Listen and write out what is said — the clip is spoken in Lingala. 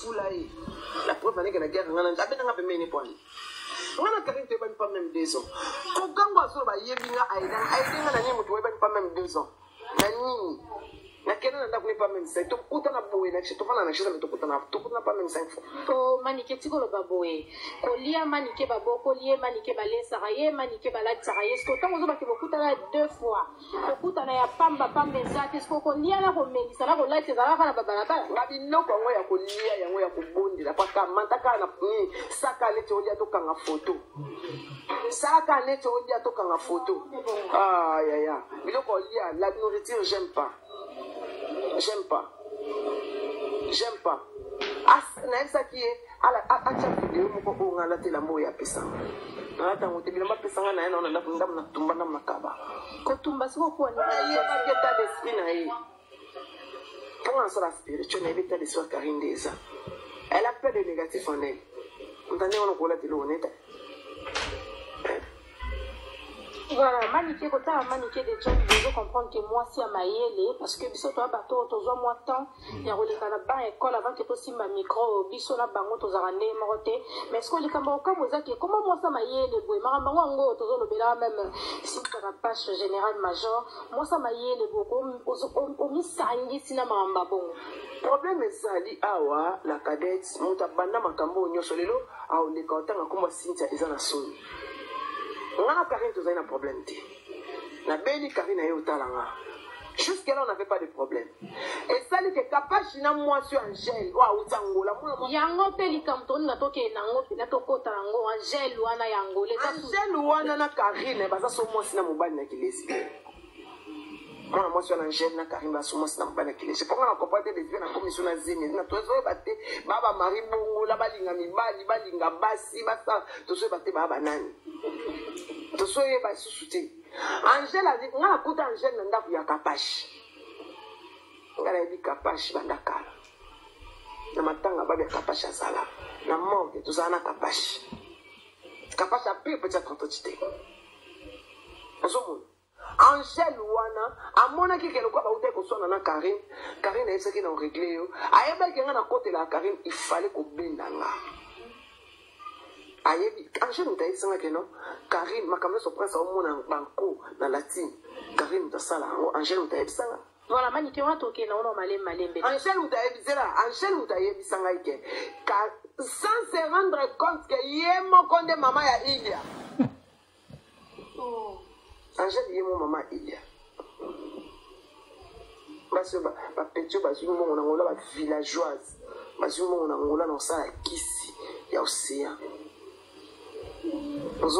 foulaye. La preuve est que la guerre, on a pas même point. On a carrément pas même 2 ans. Quand on a sur Yébina, Aïdan, pas même 2 ans. Nani. Na kena na ndakuni pa même 5 to kutana boye na to fana na shisa to kutana pa même 5 fois to manike tiko lo baboye ko lia manike babo ko lie manike bale saraye manike balati saraye sko tango zo ba ke kutana 2 fois ko kutana ya pamba zate sko ko lia na ko melisa na ko lati za kana babalata ngabi noko ngo ya ko lia yango ya ko bondi la paka mantaka na saka lete olia to kanga photo saka lete olia to kanga photo ah ya biloko lia la nourriture j'aime pas. J'aime pas. Ça qui est à la vidéo, on a la télé, on a pesa. On a dit que on a pesa, on a tumba na makaba. Ko tumba siko kwa ni ya état d'esprit na yé. Comment ça la spirituelle na état d'esprit Karindeza. Elle a peu de négatif en elle. On t'en est on a colla télé honnête. Voilà, maniquer côté à maniquer des gens, je veux comprendre que moi si à maïele parce que biso toi bateau tozo moi temps ya roleka na ba école avant que to simba micro biso na bango tozarane morote mais est-ce que les kamboka mozaki comment moi ça maïele boy maramba ngo tozo lobela même si tu na page général major moi ça maïele boko o misangi sina maramba bon problème ezali awa la cadette muta banda makambo nyoso lelo a on leka otanga komba Cynthia eza na soni. On a Karine, tout ça, un problème. La belle Karine a eu autant là. Jusque-là, on n'avait pas de problème. Et ça, c'est que Kapache n'a moi sur Angèle. Waouh, Tangola. Yango peli kamtoni na toke nango na toko tango Angèle wana yango. Angèle wana na Karine, basa so moi sina mobali na kilesi. Moi sur Angèle na Karine basa so moi sina mobali na kilesi. Pourquoi on comprend des vieux na commission na zine na tozo baté baba mari bongo la balinga mibali balinga basi basa tozo baté baba nani. Tosoye ba susute. Angèle a dit nga kuta Angèle na ndaku ya Kapache. Ngala di Kapache bandaka. Na matanga ba ya Kapache azala. Na morgue tozana na Kapache. Kapache a pu peut-être entité. Azomon. Angèle wana amona ki kelo kwa ba ute ko sona na Karine. Karine ese ki na régler yo. Ayeba ki nga na côté la Karine il fallait ko bindanga. Angèle mutaye sanga que non Karine makambo so prince au mona banko na latine Karine mutasala Angèle mutaye sanga voilà manike wa toke na ono malembe Angèle mutaye bizela Angèle mutaye bisanga ike sans se rendre compte que yemo konde mama ya Ilia Angèle yemo mama Ilia parce ba petio ba zumo na ngola ba villageoise ba zumo na ngola na sala kisi ya océan. Nous